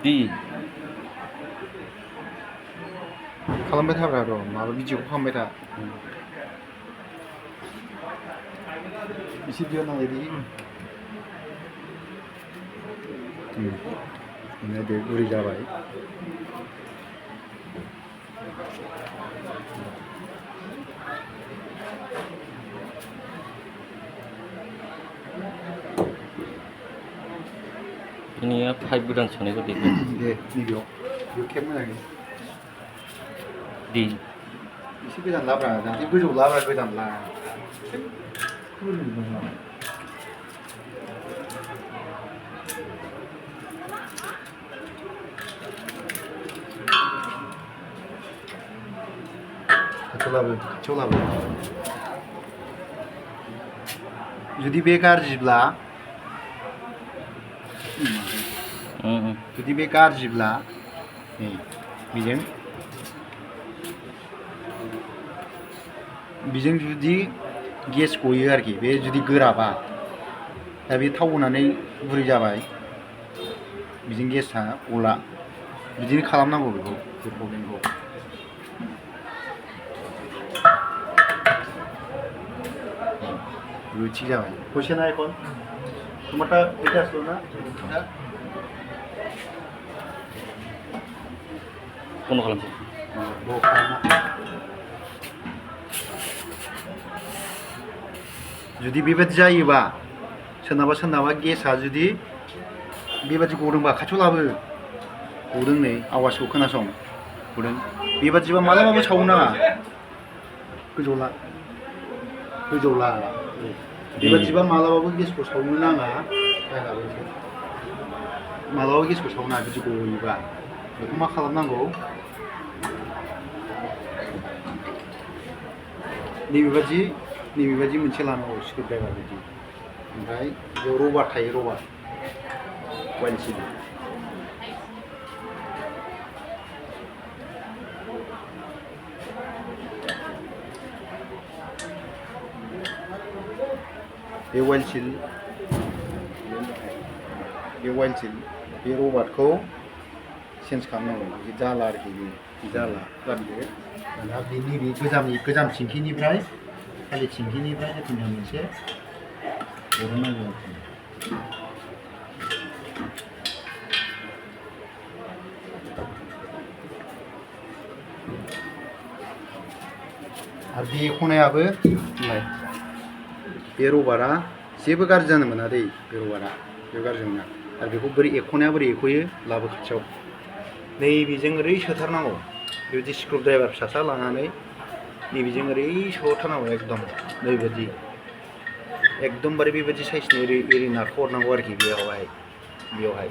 दि खालामबाय थाब्रा र' माबा भिडिअखौ खालामबाय था एसे भिडिअ नांलायदि नायदो गुरै जाबाय ini pipe goदान सोनायखौ देख दे नैबेयाव खेब मोजाङै दि एसे गोजान लाब्रा जाहाथे गोजौ लाब्रा गोजान ला खाथियाव लाबो जुदि बे गाज्रिब्ला बेजों जुदि गेस गयो आरोखि बे जुदि गोराबा दा बे थाव होनानै गुरै जाबाय बेजों गेसआ गला बिदिनो खालामनांगौ बेखौ बे प्रब्लेमखौ ठीक जाबाय कुइसना এখন তোমারটা এটা আসলো না बन्द खालामसै जुदि बेबायदि जायोबा सोरनाबा गेसआ जुदि बेबायदि गदोंबा खाथियाव लाबो गदों नै आवाजखौ खोनासं गदों बेबायदिबा मालाबाबो सावनो नाङा गोजौ ला बेबायदिबा मालाबाबो गेसखौ सावनो नाङा मालाबाबो गेसखौ सावनो नाङा बिदि गयोबा बेखौ मा खालामनांगौ नैबेबायदि मोनसे लानांगौ स्क्रुप ड्राइभार बायदि ओमफ्राय बेयाव रबार थायो रबार वाइल सिल बे वाइल सिल बे रबारखौ चेन्ज खालामनांगौ बिदि जाला आरोखि बिदि जाला गारदो दा बेनि बे गोजाम थिंखिनिफ्राय खालि थिंखिनिफ्राय जिखुनु मोनसे बरननांगौ आरोखि आरो बे खनायाबो बे रबारा जेबो गाज्रि जानो मोना दै बे रबारा बेयाव गाज्रि मोना आरो बेखौ बोरै एख'नाया बोरै एख'यो लाबो खाथियाव नैबेजों ओरै सोथारनांगौ बेबायदि स्क्रुप ड्राइभार फिसा लानानै नैबेजों ओरै सोथारनांगौ नैबायदि एकदमबारे बेबायदि साइजनि ओरै नारख'हरनांगौ आरोखि बेयावहाय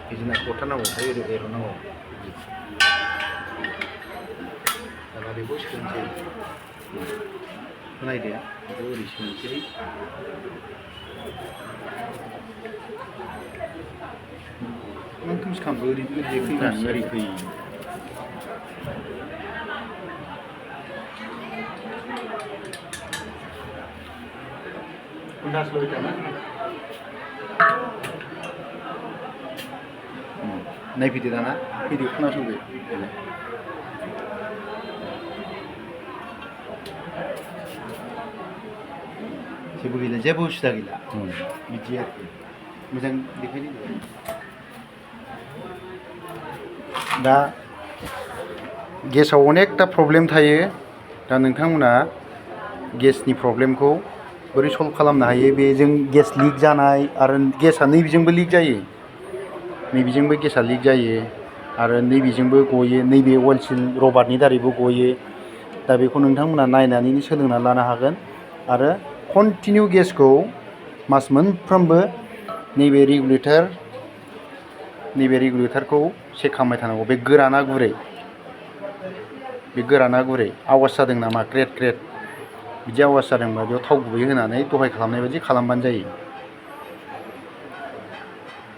बिदि नारख'हरथारनांगौ ओमफ्राय ओरै एरनांगौ दाना बेखौ सोनोसै नायदो बेखौ ओरै सोनोसै नों खोमसि खालामबो ओरै फैनानै ओरै फैयो नायफैदो दाना फैदो खोनासंदो जेबो गैला जेबो उसुबिदा गैला बिदि आरोखि मोजां देखायदो दा गेसाव अनेकथा प्रब्लेम थायो दा नोंथांमोना गेसनि प्रब्लेमखौ बोरै सल्भ खालामनो हायो बेजों गेस लिक जानाय आरो गेसआ नैबेजोंबो लिक जायो नैबेजोंबो गेसआ लिक जायो आरो नैबेजोंबो गयो नैबे अइल सिल रबारनि दारैबो गयो दा बेखौ नोंथांमोना नायनानैनो सोलोंना लानो हागोन आरो कन्टिनिउ गेसखौ मास मोनफ्रोमबो नैबे रेगुलेटरखौ चेक खालामबाय थानांगौ बे गोराना गुरै आवाज जादों नामा क्रेट बिदि आवाज जादोंबा बेयाव थाव गुबै होनानै दहाय खालामनाय बायदि खालामबानो जायो